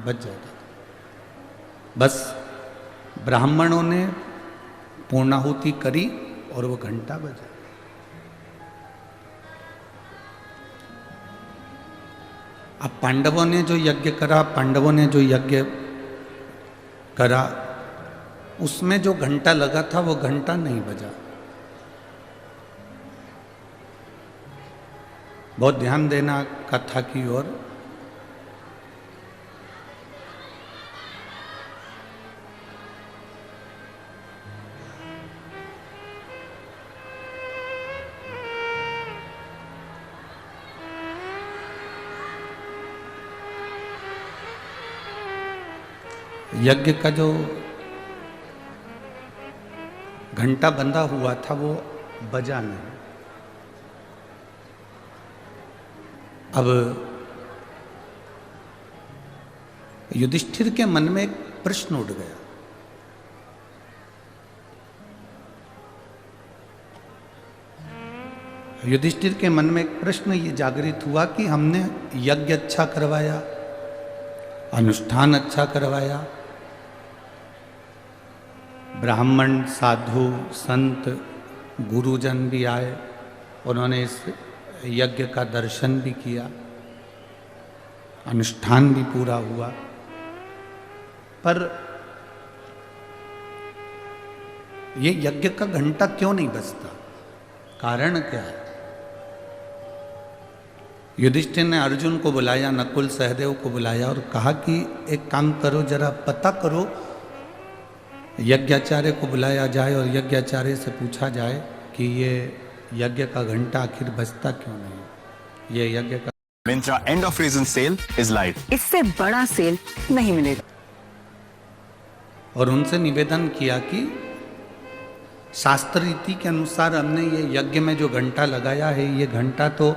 बज जाता था। बस ब्राह्मणों ने पूर्णाहुति करी और वो घंटा बजा। अब पांडवों ने जो यज्ञ करा, पांडवों ने जो यज्ञ करा, उसमें जो घंटा लगा था वो घंटा नहीं बजा। बहुत ध्यान देना कथा की ओर। यज्ञ का जो घंटा बंधा हुआ था वो बजा नहीं। अब युधिष्ठिर के मन में एक प्रश्न उठ गया। युधिष्ठिर के मन में एक प्रश्न ये जागृत हुआ कि हमने यज्ञ अच्छा करवाया, अनुष्ठान अच्छा करवाया, ब्राह्मण साधु संत गुरुजन भी आए, उन्होंने इस यज्ञ का दर्शन भी किया, अनुष्ठान भी पूरा हुआ, पर ये यज्ञ का घंटा क्यों नहीं बजता? कारण क्या है? युधिष्ठिर ने अर्जुन को बुलाया, नकुल सहदेव को बुलाया और कहा कि एक काम करो, जरा पता करो, यज्ञाचार्य को बुलाया जाए और यज्ञाचार्य से पूछा जाए कि ये यज्ञ का घंटा आखिर बजता क्यों नहीं? ये यज्ञ का Myntra end of season sale is live. इससे बड़ा सेल नहीं मिलेगा। और उनसे निवेदन किया कि शास्त्र रीति के अनुसार हमने ये यज्ञ में जो घंटा लगाया है, ये घंटा तो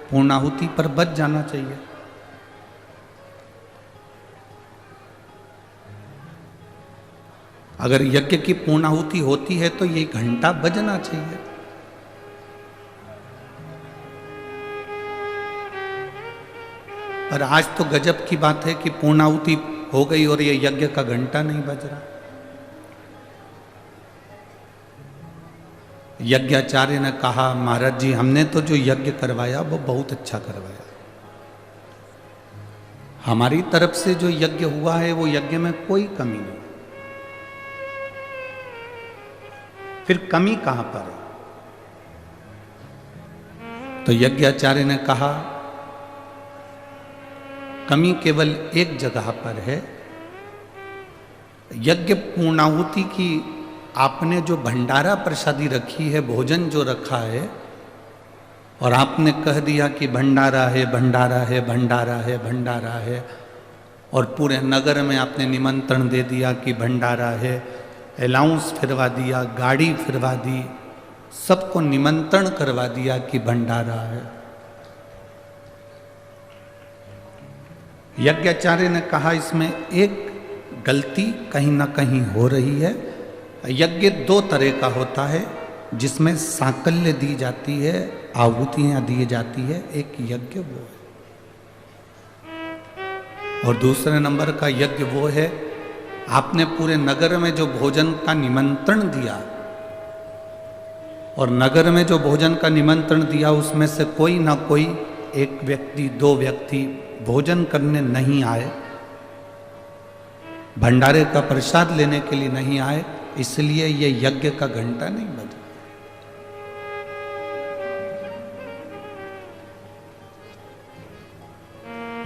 पूर्णाहुति पर बज जाना चाहिए। अगर यज्ञ की पूर्णाहुति होती है तो ये घंटा बजना चाहिए। पर आज तो गजब की बात है कि पूर्णाहुति हो गई और ये यज्ञ का घंटा नहीं बज रहा। यज्ञाचार्य ने कहा, महाराज जी हमने तो जो यज्ञ करवाया वो बहुत अच्छा करवाया, हमारी तरफ से जो यज्ञ हुआ है वो यज्ञ में कोई कमी नहीं। फिर कमी कहां पर है? तो यज्ञाचार्य ने कहा, कमी केवल एक जगह पर है। यज्ञ पूर्णाहुति की आपने जो भंडारा प्रसादी रखी है, भोजन जो रखा है, और आपने कह दिया कि भंडारा है, भंडारा है, भंडारा है, भंडारा है, और पूरे नगर में आपने निमंत्रण दे दिया कि भंडारा है, अलाउंस फिरवा दिया, गाड़ी फिरवा दी, सबको निमंत्रण करवा दिया कि भंडारा है। यज्ञाचार्य ने कहा इसमें एक गलती कहीं ना कहीं हो रही है। यज्ञ दो तरह का होता है, जिसमें सांकल्य दी जाती है, आहुतियां दी जाती है, एक यज्ञ वो है। और दूसरे नंबर का यज्ञ वो है, आपने पूरे नगर में जो भोजन का निमंत्रण दिया, और नगर में जो भोजन का निमंत्रण दिया उसमें से कोई ना कोई एक व्यक्ति, दो व्यक्ति भोजन करने नहीं आए, भंडारे का प्रसाद लेने के लिए नहीं आए, इसलिए ये यज्ञ का घंटा नहीं बजा।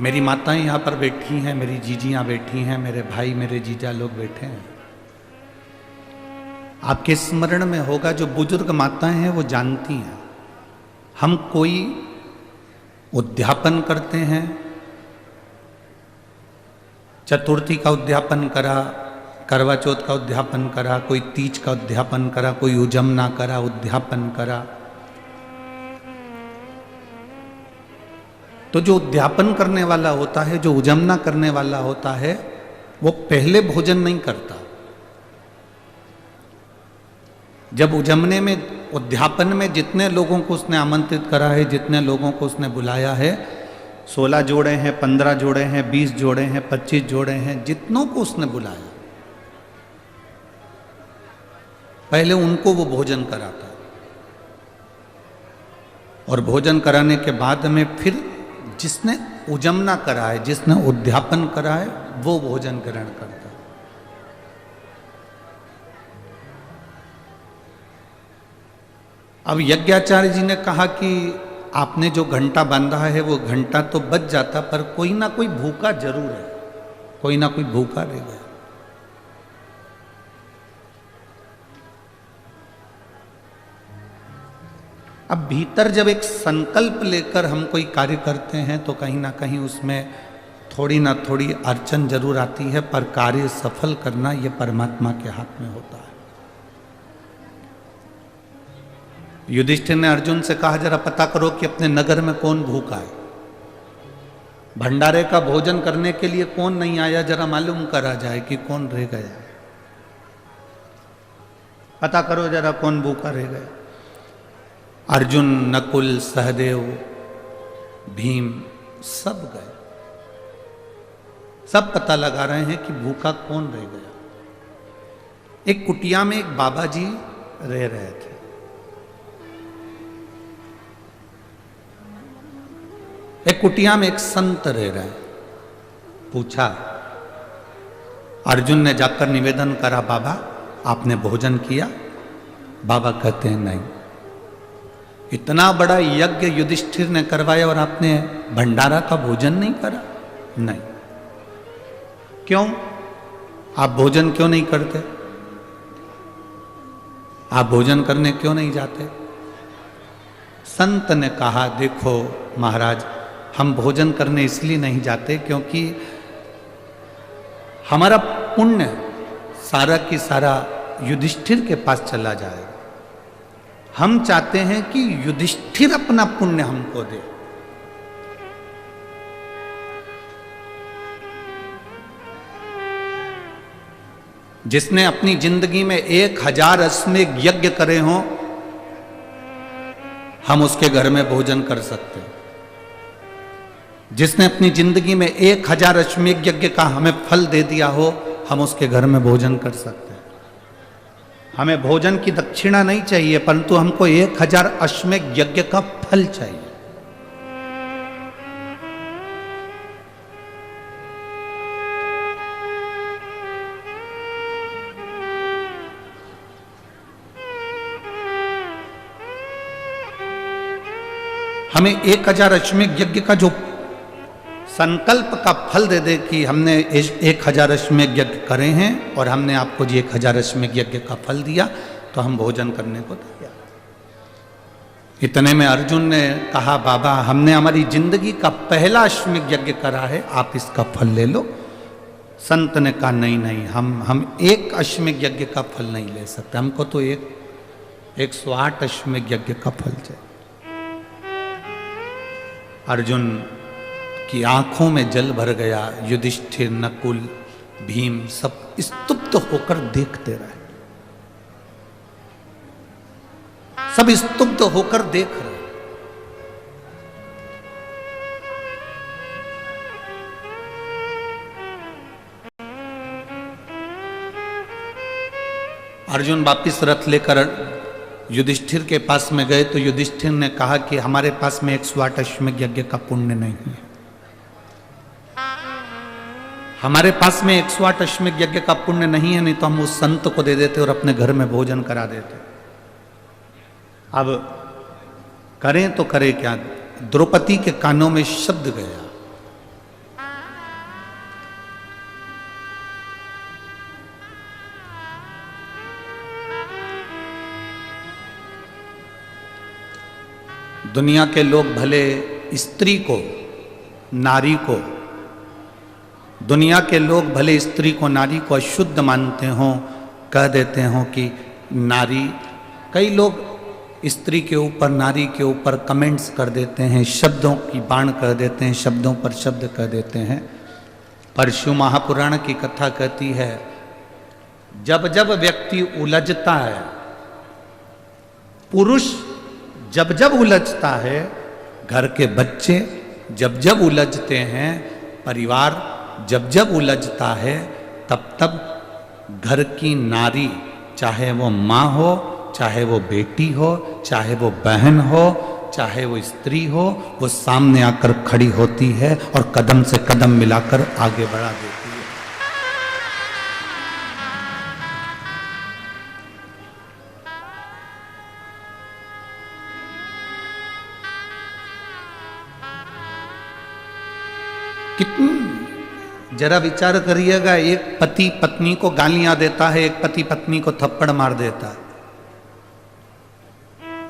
मेरी माताएं यहाँ पर बैठी हैं, मेरी जीजियां बैठी हैं, मेरे भाई मेरे जीजा लोग बैठे हैं। आपके स्मरण में होगा, जो बुजुर्ग माताएं हैं वो जानती हैं, हम कोई उद्यापन करते हैं, चतुर्थी का उद्यापन करा, करवा चौथ का उद्यापन करा, कोई तीज का उद्यापन करा, कोई उजमना करा, उद्यापन करा, तो जो उद्यापन करने वाला होता है, जो उजमना करने वाला होता है, वो पहले भोजन नहीं करता। जब उजमने में, उद्यापन में जितने लोगों को उसने आमंत्रित करा है, जितने लोगों को उसने बुलाया है, 16 जोड़े हैं, 15 जोड़े हैं, 20 जोड़े हैं, 25 जोड़े हैं, जितनों को उसने बुलाया, पहले उनको वो भोजन कराता और भोजन कराने के बाद में फिर जिसने उजमना करा है, जिसने उद्यापन करा है, वो भोजन ग्रहण करता। अब यज्ञाचार्य जी ने कहा कि आपने जो घंटा बांधा है वो घंटा तो बज जाता, पर कोई ना कोई भूखा जरूर है, कोई ना कोई भूखा रह गया। अब भीतर जब एक संकल्प लेकर हम कोई कार्य करते हैं तो कहीं ना कहीं उसमें थोड़ी ना थोड़ी अड़चन जरूर आती है, पर कार्य सफल करना यह परमात्मा के हाथ में होता है। युधिष्ठिर ने अर्जुन से कहा, जरा पता करो कि अपने नगर में कौन भूखा है, भंडारे का भोजन करने के लिए कौन नहीं आया, जरा मालूम करा जाए कि कौन रह गया, पता करो जरा कौन भूखा रह गया। अर्जुन, नकुल, सहदेव, भीम सब गए, सब पता लगा रहे हैं कि भूखा कौन रह गया। एक कुटिया में एक बाबा जी रह रहे थे। एक कुटिया में एक संत रह रहे हैं। पूछा, अर्जुन ने जाकर निवेदन करा, बाबा आपने भोजन किया? बाबा कहते हैं नहीं। इतना बड़ा यज्ञ युधिष्ठिर ने करवाया और आपने भंडारा का भोजन नहीं करा? नहीं। क्यों? आप भोजन क्यों नहीं करते? आप भोजन करने क्यों नहीं जाते? संत ने कहा, देखो महाराज, हम भोजन करने इसलिए नहीं जाते क्योंकि हमारा पुण्य सारा की सारा युधिष्ठिर के पास चला जाएगा। हम चाहते हैं कि युधिष्ठिर अपना पुण्य हमको दे। जिसने अपनी जिंदगी में 1000 अश्वमेध यज्ञ करे हों, हम उसके घर में भोजन कर सकते हैं। जिसने अपनी जिंदगी में 1000 अश्वमेध यज्ञ का हमें फल दे दिया हो, हम उसके घर में भोजन कर सकते हैं। हमें भोजन की दक्षिणा नहीं चाहिए, परंतु हमको 1000 अश्वमेध यज्ञ का फल चाहिए। हमें 1000 अश्वमेध यज्ञ का जो संकल्प का फल दे दे कि हमने 1000 अश्वमेध यज्ञ करे हैं और हमने आपको जी 1000 अश्वमेध यज्ञ का फल दिया, तो हम भोजन करने को तैयार। इतने में अर्जुन ने कहा, बाबा हमने हमारी जिंदगी का पहला अश्वमेध यज्ञ करा है, आप इसका फल ले लो। संत ने कहा, नहीं नहीं, हम एक अश्वमेध यज्ञ का फल नहीं ले सकते, हमको तो 108 अश्वमेध यज्ञ का फल चाहिए। अर्जुन की आंखों में जल भर गया। युधिष्ठिर, नकुल, भीम सब स्तुप्त होकर देखते रहे, सब स्तुप्त होकर देख रहे। अर्जुन वापिस रथ लेकर युधिष्ठिर के पास में गए तो युधिष्ठिर ने कहा कि हमारे पास में 108 अश्वमेध यज्ञ का पुण्य नहीं है, हमारे पास में 108 अश्वमेध यज्ञ का पुण्य नहीं है, नहीं तो हम उस संत को दे देते और अपने घर में भोजन करा देते। अब करें तो करें क्या? द्रौपदी के कानों में शब्द गया, दुनिया के लोग भले स्त्री को, नारी को, दुनिया के लोग भले स्त्री को, नारी को अशुद्ध मानते हों, कह देते हों कि नारी, कई लोग स्त्री के ऊपर, नारी के ऊपर कमेंट्स कर देते हैं, शब्दों की बाण कर देते हैं, शब्दों पर शब्द कह देते हैं। पर शिव महापुराण की कथा कहती है, जब जब व्यक्ति उलझता है, पुरुष जब जब उलझता है, घर के बच्चे जब जब उलझते हैं, परिवार जब जब उलझता है, तब तब घर की नारी, चाहे वो माँ हो, चाहे वो बेटी हो, चाहे वो बहन हो, चाहे वो स्त्री हो, वो सामने आकर खड़ी होती है और कदम से कदम मिलाकर आगे बढ़ा देती है। कितनी जरा विचार करिएगा, एक पति पत्नी को गालियां देता है, एक पति पत्नी को थप्पड़ मार देता है।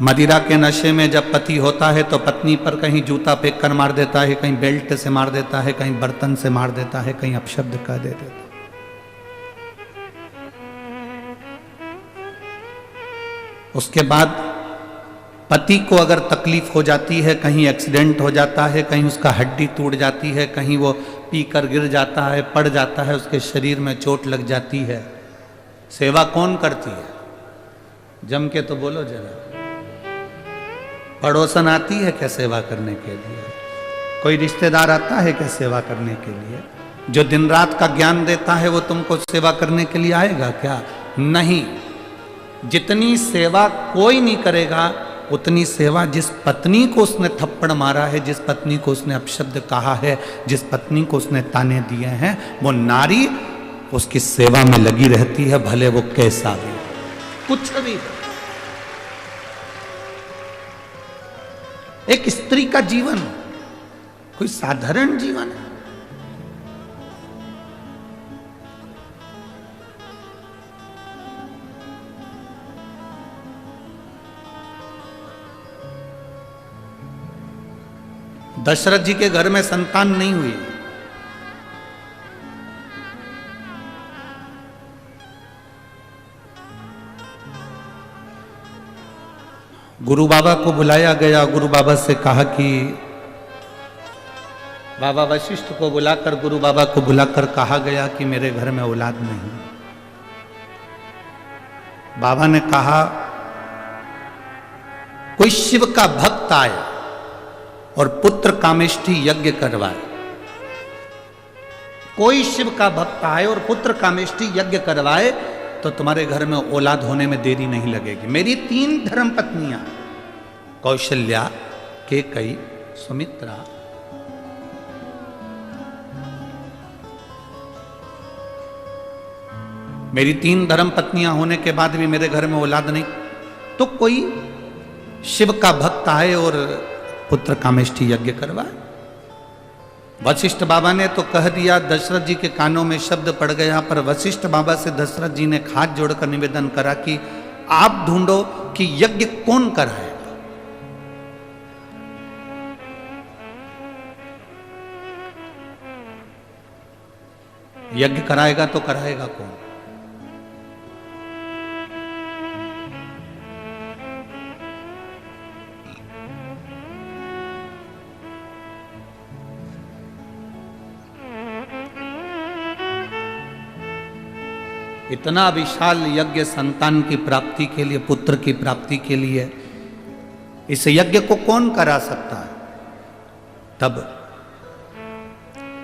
मदिरा के नशे में जब पति होता है तो पत्नी पर कहीं जूता फेंक कर मार देता है, कहीं बेल्ट से मार देता है, कहीं बर्तन से मार देता है, कहीं अपशब्द कह देता है। उसके बाद पति को अगर तकलीफ हो जाती है, कहीं एक्सीडेंट हो जाता है, कहीं उसका हड्डी टूट जाती है, कहीं वो पीकर गिर जाता है, पड़ जाता है, उसके शरीर में चोट लग जाती है, सेवा कौन करती है? जम के तो बोलो जरा। पड़ोसन आती है क्या सेवा करने के लिए? कोई रिश्तेदार आता है क्या सेवा करने के लिए? जो दिन रात का ज्ञान देता है वो तुमको सेवा करने के लिए आएगा क्या? नहीं। जितनी सेवा कोई नहीं करेगा, उतनी सेवा जिस पत्नी को उसने थप्पड़ मारा है, जिस पत्नी को उसने अपशब्द कहा है, जिस पत्नी को उसने ताने दिए हैं, वो नारी उसकी सेवा में लगी रहती है, भले वो कैसा भी, कुछ भी। एक स्त्री का जीवन कोई साधारण जीवन है? दशरथ जी के घर में संतान नहीं हुई। गुरु बाबा को बुलाया गया। गुरु बाबा से कहा कि बाबा वशिष्ठ को बुलाकर, गुरु बाबा को बुलाकर कहा गया कि मेरे घर में औलाद नहीं। बाबा ने कहा कोई शिव का भक्त आए और पुत्र कामेष्ठी यज्ञ करवाए। कोई शिव का भक्त आए और पुत्र कामेष्ठी यज्ञ करवाए तो तुम्हारे घर में औलाद होने में देरी नहीं लगेगी। मेरी 3 धर्म पत्नियां, कौशल्या, केकई, सुमित्रा, मेरी 3 धर्म पत्नियां होने के बाद भी मेरे घर में औलाद नहीं, तो कोई शिव का भक्त आए और पुत्र कामेष्ठी यज्ञ करवाए। वशिष्ठ बाबा ने तो कह दिया, दशरथ जी के कानों में शब्द पड़ गया, पर वशिष्ठ बाबा से दशरथ जी ने हाथ जोड़कर निवेदन करा कि आप ढूंढो कि यज्ञ कौन कराएगा। यज्ञ कराएगा तो कराएगा कौन? इतना विशाल यज्ञ संतान की प्राप्ति के लिए, पुत्र की प्राप्ति के लिए, इस यज्ञ को कौन करा सकता है? तब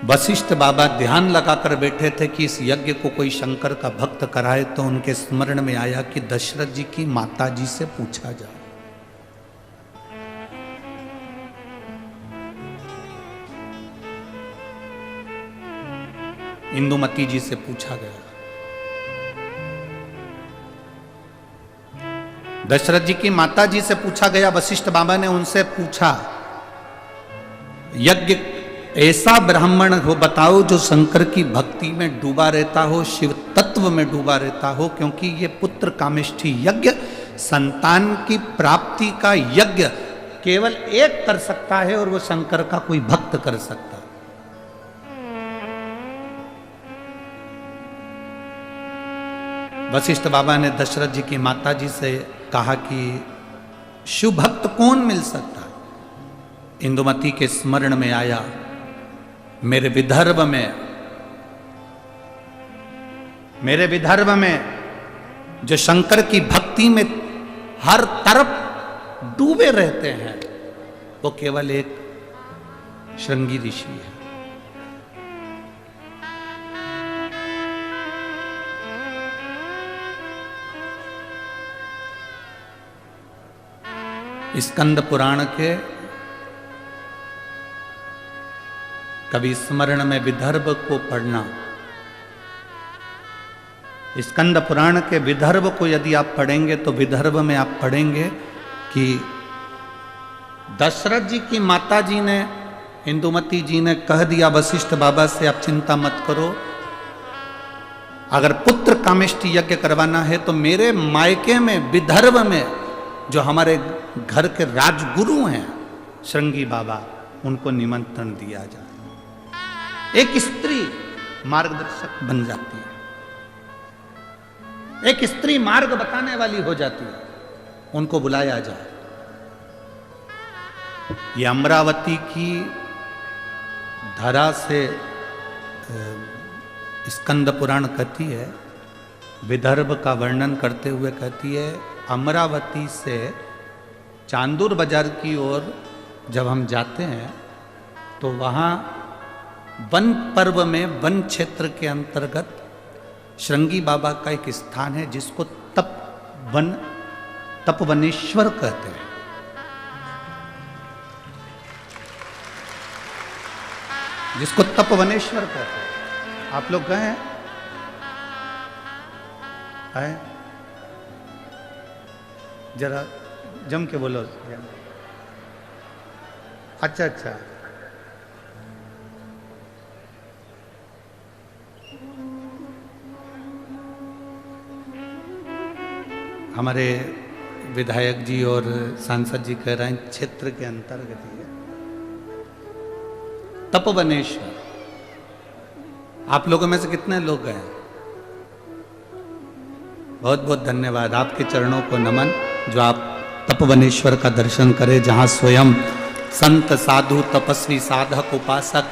वशिष्ठ बाबा ध्यान लगाकर बैठे थे कि इस यज्ञ को कोई शंकर का भक्त कराए, तो उनके स्मरण में आया कि दशरथ जी की माता जी से पूछा जाए। इंदुमती जी से पूछा गया। दशरथ जी की माता जी से पूछा गया। वशिष्ठ बाबा ने उनसे पूछा, यज्ञ ऐसा ब्राह्मण हो बताओ जो शंकर की भक्ति में डूबा रहता हो, शिव तत्व में डूबा रहता हो, क्योंकि ये पुत्र कामेष्ठी यज्ञ, संतान की प्राप्ति का यज्ञ केवल एक कर सकता है और वो शंकर का कोई भक्त कर सकता है। वशिष्ठ बाबा ने दशरथ जी की माता जी से कहा कि शिव भक्त कौन मिल सकता है? इंदुमती के स्मरण में आया, मेरे विदर्भ में जो शंकर की भक्ति में हर तरफ डूबे रहते हैं, वो केवल एक श्रृंगी ऋषि है। स्कंद पुराण के कभी स्मरण में विदर्भ को पढ़ना, स्कंद पुराण के विदर्भ को यदि आप पढ़ेंगे तो विदर्भ में आप पढ़ेंगे कि दशरथ जी की माता जी ने, इंदुमती जी ने कह दिया वशिष्ठ बाबा से आप चिंता मत करो, अगर पुत्र कामेष्टि यज्ञ करवाना है तो मेरे मायके में विदर्भ में जो हमारे घर के राजगुरु हैं श्रृंगी बाबा, उनको निमंत्रण दिया जाए। एक स्त्री मार्गदर्शक बन जाती है, एक स्त्री मार्ग बताने वाली हो जाती है, उनको बुलाया जाए। ये अमरावती की धरा से स्कंद पुराण कहती है, विदर्भ का वर्णन करते हुए कहती है, अमरावती से चांदूर बाजार की ओर जब हम जाते हैं तो वहाँ वन पर्व में वन क्षेत्र के अंतर्गत श्रृंगी बाबा का एक स्थान है जिसको तपवनेश्वर कहते हैं। जिसको तपवनेश्वर कहते हैं। आप लोग गए हैं? जरा जम के बोलो। अच्छा अच्छा, हमारे विधायक जी और सांसद जी कह रहे हैं क्षेत्र के अंतर्गत ही है तपवनेश्वर। आप लोगों में से कितने लोग गए? बहुत बहुत धन्यवाद, आपके चरणों को नमन जो आप तपवनेश्वर का दर्शन करें, जहाँ स्वयं संत साधु तपस्वी साधक उपासक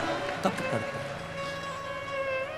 तप करते हैं।